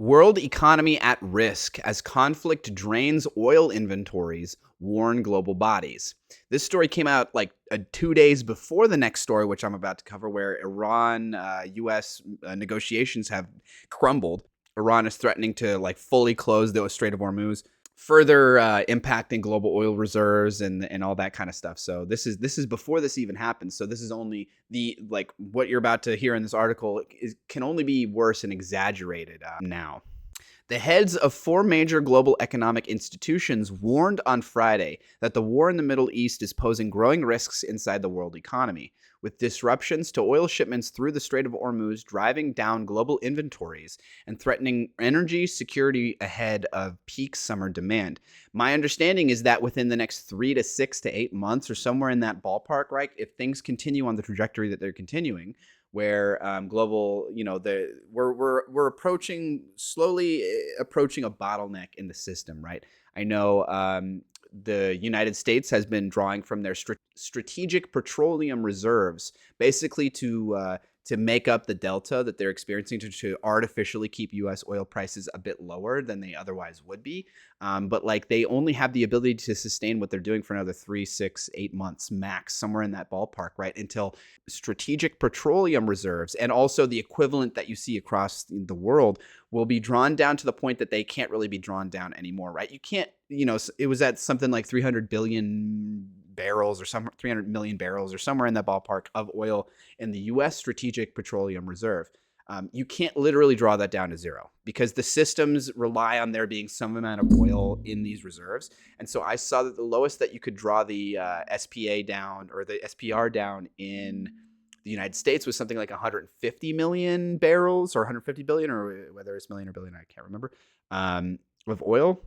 World economy at risk as conflict drains oil inventories, warn global bodies. This story came out like 2 days before the next story, which I'm about to cover, where Iran, U.S. Negotiations have crumbled. Iran is threatening to fully close the Strait of Hormuz, further impacting global oil reserves and all that kind of stuff. So this is before this even happens. So this is only the what you're about to hear in this article can only be worse and exaggerated now. The heads of four major global economic institutions warned on Friday that the war in the Middle East is posing growing risks inside the world economy, with disruptions to oil shipments through the Strait of Hormuz driving down global inventories and threatening energy security ahead of peak summer demand. My understanding is that within the next 3 to 6 to 8 months or somewhere in that ballpark, right, if things continue on the trajectory that they're continuing, where global, we're slowly approaching a bottleneck in the system, right? I know the United States has been drawing from their strategic petroleum reserves, basically to make up the delta that they're experiencing to artificially keep U.S. oil prices a bit lower than they otherwise would be. But they only have the ability to sustain what they're doing for another 3, 6, 8 months max, somewhere in that ballpark, right? Until strategic petroleum reserves and also the equivalent that you see across the world will be drawn down to the point that they can't really be drawn down anymore, right? You can't, it was at something like 300 billion barrels or 300 million barrels or somewhere in that ballpark of oil in the U.S. Strategic Petroleum Reserve. You can't literally draw that down to zero because the systems rely on there being some amount of oil in these reserves. And so I saw that the lowest that you could draw the SPA down or the SPR down in the United States was something like 150 million barrels or 150 billion, or whether it's million or billion, I can't remember, of oil.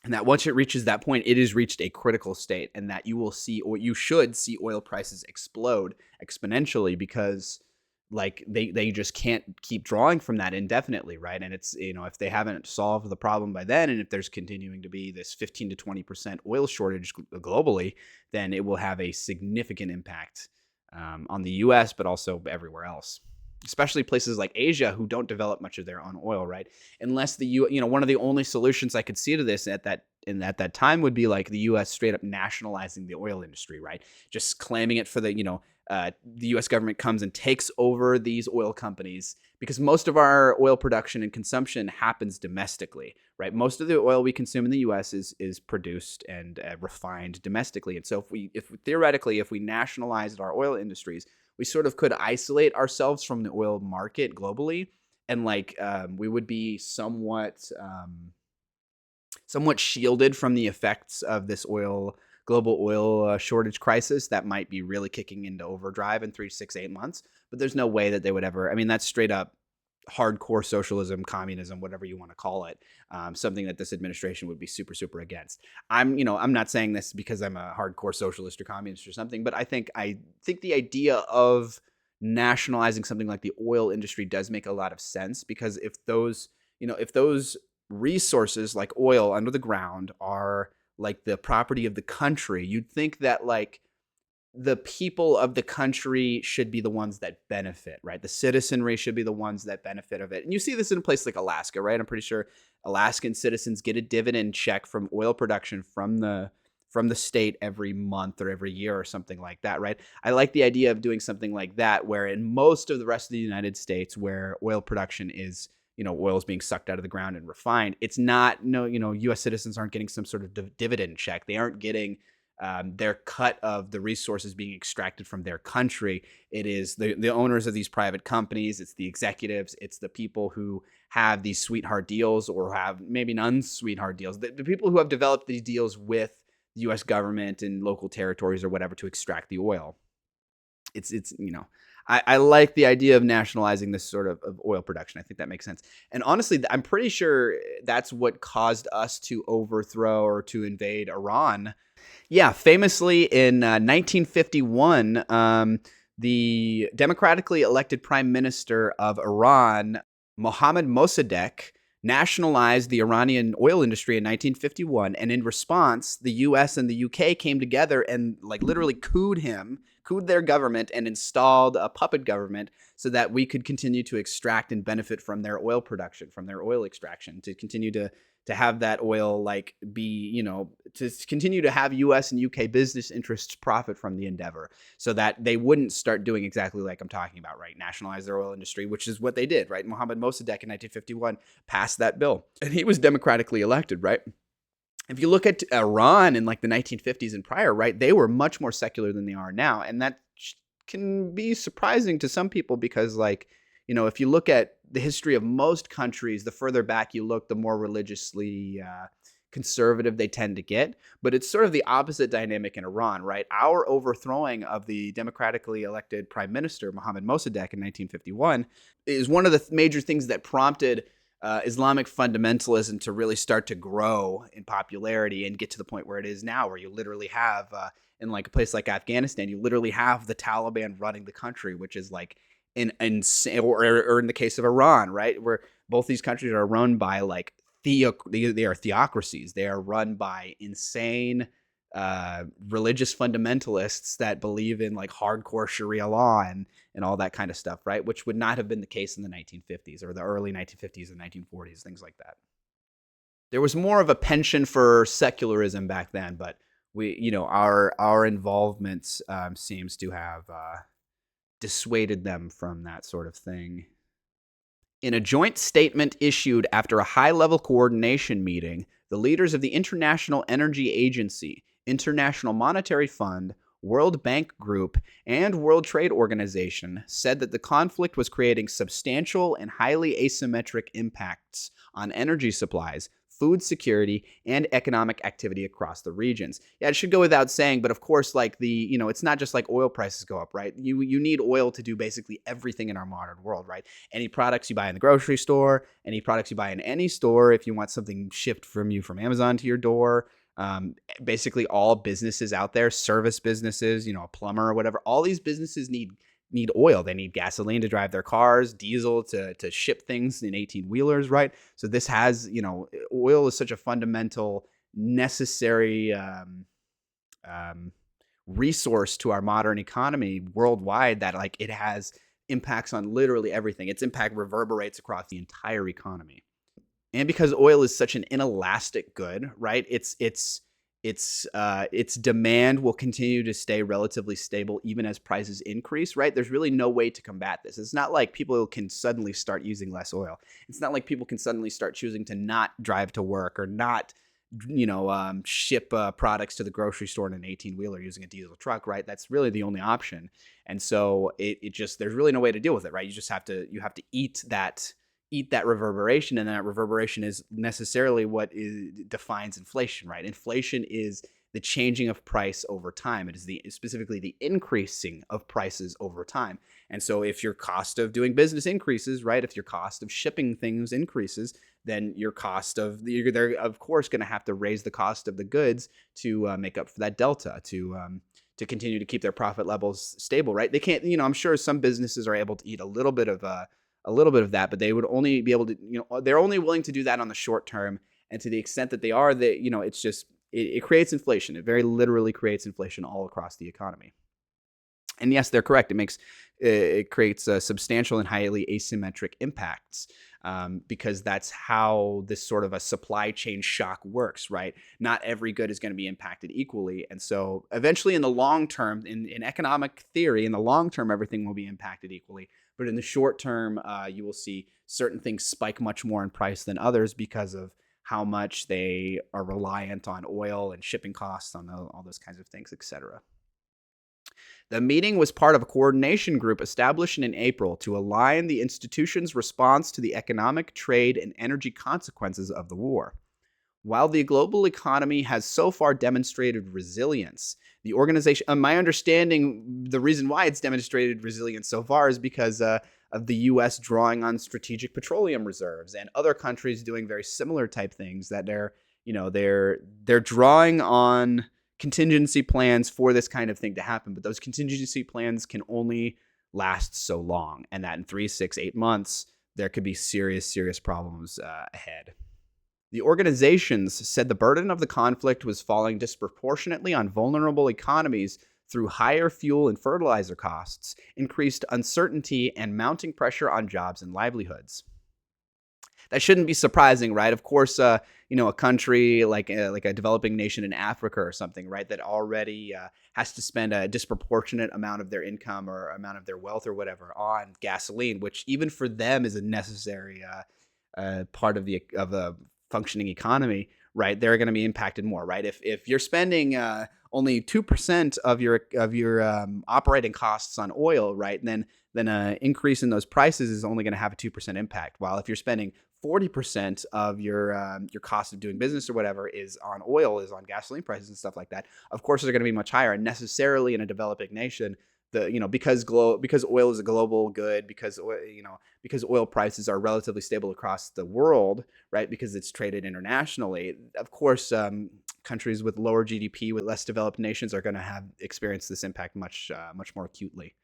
And that once it reaches that point, it has reached a critical state, and that you will see, or you should see, oil prices explode exponentially because they just can't keep drawing from that indefinitely, right? And it's, if they haven't solved the problem by then, and if there's continuing to be this 15 to 20% oil shortage globally, then it will have a significant impact on the U.S., but also everywhere else, especially places like Asia who don't develop much of their own oil, right? Unless one of the only solutions I could see to this at that time would be like the U.S. straight up nationalizing the oil industry, right? Just claiming it for the U.S. government comes and takes over these oil companies, because most of our oil production and consumption happens domestically, right? Most of the oil we consume in the U.S. is produced and refined domestically. And so if we nationalized our oil industries, we sort of could isolate ourselves from the oil market globally, and we would be somewhat shielded from the effects of this global oil shortage crisis that might be really kicking into overdrive in 3, 6, 8 months. But there's no way that they would ever. I mean, that's straight up hardcore socialism, communism, whatever you want to call it. Something that this administration would be super, super against. I'm not saying this because I'm a hardcore socialist or communist or something, but I think the idea of nationalizing something like the oil industry does make a lot of sense, because if those resources like oil under the ground are like the property of the country, you'd think that the people of the country should be the ones that benefit, right? The citizenry should be the ones that benefit of it. And you see this in a place like Alaska, right? I'm pretty sure Alaskan citizens get a dividend check from oil production from the state every month or every year or something like that, right? I like the idea of doing something like that, where in most of the rest of the United States, where oil production is, oil is being sucked out of the ground and refined, it's not, U.S. citizens aren't getting some sort of dividend check. They aren't getting their cut of the resources being extracted from their country. It is the owners of these private companies. It's the executives. It's the people who have these sweetheart deals, or have maybe non-sweetheart deals. The people who have developed these deals with the U.S. government and local territories or whatever to extract the oil. I like the idea of nationalizing this sort of oil production. I think that makes sense. And honestly, I'm pretty sure that's what caused us to overthrow or to invade Iran. Yeah, famously in 1951, the democratically elected prime minister of Iran, Mohammad Mossadegh, nationalized the Iranian oil industry in 1951. And in response, the US and the UK came together and literally cooed him, couped their government and installed a puppet government so that we could continue to extract and benefit from their oil production, from their oil extraction, to continue to have that oil like be, to continue to have US and UK business interests profit from the endeavor so that they wouldn't start doing exactly like I'm talking about, right? Nationalize their oil industry, which is what they did, right? Mohammad Mossadegh in 1951 passed that bill and he was democratically elected, right? If you look at Iran in like the 1950s and prior, right, they were much more secular than they are now. And that can be surprising to some people because, like, if you look at the history of most countries, the further back you look, the more religiously conservative they tend to get. But it's sort of the opposite dynamic in Iran, right? Our overthrowing of the democratically elected prime minister, Mohammad Mossadegh, in 1951, is one of the major things that prompted Islamic fundamentalism to really start to grow in popularity and get to the point where it is now, where you literally have, in like a place like Afghanistan, you literally have the Taliban running the country, which is like insane, or in the case of Iran, right, where both these countries are run by like they are theocracies. They are run by insane religious fundamentalists that believe in like hardcore Sharia law and all that kind of stuff, right? Which would not have been the case in the 1950s or the early 1950s and 1940s, things like that. There was more of a penchant for secularism back then, but our involvement seems to have dissuaded them from that sort of thing. In a joint statement issued after a high-level coordination meeting, the leaders of the International Energy Agency, International Monetary Fund, World Bank Group, and World Trade Organization said that the conflict was creating substantial and highly asymmetric impacts on energy supplies, food security, and economic activity across the regions. Yeah, it should go without saying, but of course, like it's not just like oil prices go up, right? You need oil to do basically everything in our modern world, right? Any products you buy in the grocery store, any products you buy in any store, if you want something shipped from Amazon to your door, basically all businesses out there, service businesses, a plumber or whatever, all these businesses need oil. They need gasoline to drive their cars, diesel to ship things in 18-wheelers, right? So this has, oil is such a fundamental, necessary resource to our modern economy worldwide that like it has impacts on literally everything. Its impact reverberates across the entire economy. And because oil is such an inelastic good, right? Its demand will continue to stay relatively stable even as prices increase, right? There's really no way to combat this. It's not like people can suddenly start using less oil. It's not like people can suddenly start choosing to not drive to work or not, ship products to the grocery store in an 18-wheeler using a diesel truck, right? That's really the only option. And so it just, there's really no way to deal with it, right? You have to eat that reverberation, and that reverberation is necessarily what defines inflation, right? Inflation is the changing of price over time. It is specifically the increasing of prices over time. And so if your cost of doing business increases, right, if your cost of shipping things increases, then they're of course going to have to raise the cost of the goods to make up for that delta, to continue to keep their profit levels stable, right? They can't, I'm sure some businesses are able to eat a little bit of that, but they would only be able to, they're only willing to do that on the short term. And to the extent that they are, it's just, it creates inflation. It very literally creates inflation all across the economy. And yes, they're correct. It creates substantial and highly asymmetric impacts because that's how this sort of a supply chain shock works, right? Not every good is going to be impacted equally. And so eventually in the long term, in economic theory, in the long term, everything will be impacted equally. But in the short term, you will see certain things spike much more in price than others because of how much they are reliant on oil and shipping costs, on all those kinds of things, etc. The meeting was part of a coordination group established in April to align the institution's response to the economic, trade, and energy consequences of the war. While the global economy has so far demonstrated resilience, the organization, my understanding, the reason why it's demonstrated resilience so far is because of the U.S. drawing on strategic petroleum reserves and other countries doing very similar type things that they're drawing on contingency plans for this kind of thing to happen. But those contingency plans can only last so long, and that in 3, 6, 8 months, there could be serious problems ahead. The organizations said the burden of the conflict was falling disproportionately on vulnerable economies through higher fuel and fertilizer costs, increased uncertainty, and mounting pressure on jobs and livelihoods. That shouldn't be surprising, right? Of course, a country like a developing nation in Africa or something, right, that already has to spend a disproportionate amount of their income or amount of their wealth or whatever on gasoline, which even for them is a necessary part of the functioning economy, right? They're going to be impacted more, right? If you're spending only 2% of your operating costs on oil, right, then an increase in those prices is only going to have a 2% impact. While if you're spending 40% of your cost of doing business or whatever is on oil, is on gasoline prices and stuff like that, of course they're going to be much higher. And necessarily in a developing nation, because oil is a global good, because oil prices are relatively stable across the world, right? Because it's traded internationally. Of course, countries with lower GDP, with less developed nations, are going to have experienced this impact much more acutely.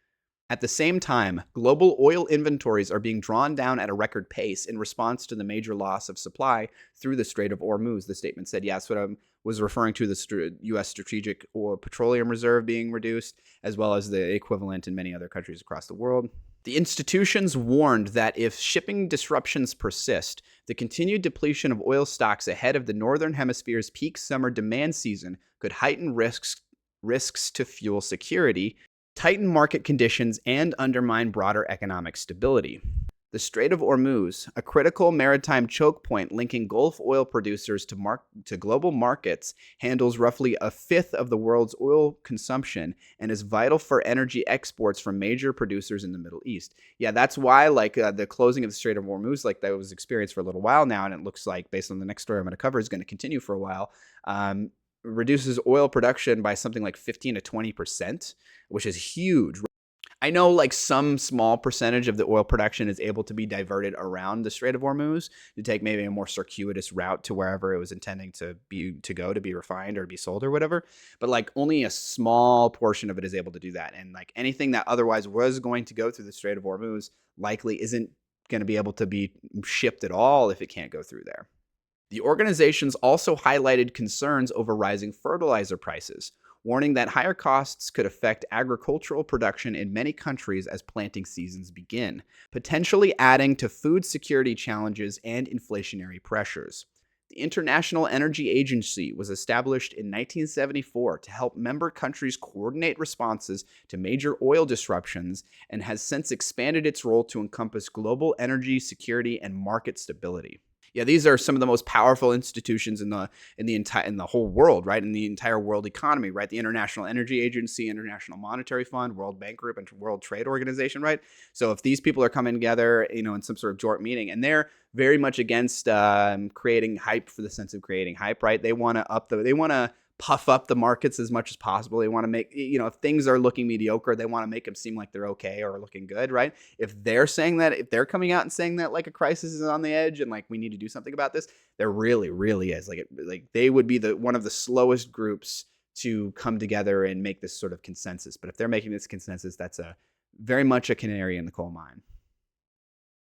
At the same time, global oil inventories are being drawn down at a record pace in response to the major loss of supply through the Strait of Hormuz, the statement said. Yeah, that's what I was referring to, the U.S. Strategic Petroleum Reserve being reduced, as well as the equivalent in many other countries across the world. The institutions warned that if shipping disruptions persist, the continued depletion of oil stocks ahead of the Northern Hemisphere's peak summer demand season could heighten risks to fuel security, tighten market conditions, and undermine broader economic stability. The Strait of Hormuz, a critical maritime choke point linking Gulf oil producers to global markets, handles roughly a fifth of the world's oil consumption and is vital for energy exports from major producers in the Middle East. Yeah, that's why the closing of the Strait of Hormuz, like that was experienced for a little while now, and it looks like, based on the next story I'm going to cover, is going to continue for a while. Reduces oil production by something like 15 to 20%, which is huge. I know like some small percentage of the oil production is able to be diverted around the Strait of Hormuz to take maybe a more circuitous route to wherever it was intending to go to be refined or be sold or whatever. But like only a small portion of it is able to do that. And like anything that otherwise was going to go through the Strait of Hormuz likely isn't going to be able to be shipped at all if it can't go through there. The organizations also highlighted concerns over rising fertilizer prices, warning that higher costs could affect agricultural production in many countries as planting seasons begin, potentially adding to food security challenges and inflationary pressures. The International Energy Agency was established in 1974 to help member countries coordinate responses to major oil disruptions and has since expanded its role to encompass global energy security and market stability. Yeah, these are some of the most powerful institutions in the whole world, right? In the entire world economy, right? The International Energy Agency, International Monetary Fund, World Bank Group, and World Trade Organization, right? So if these people are coming together, in some sort of joint meeting, and they're very much against creating hype for the sense of creating hype, right? They want to puff up the markets as much as possible. They want to make, if things are looking mediocre, they want to make them seem like they're okay or looking good, right? If they're coming out and saying that like a crisis is on the edge and like we need to do something about this, there really, really is. Like they would be one of the slowest groups to come together and make this sort of consensus. But if they're making this consensus, that's very much a canary in the coal mine.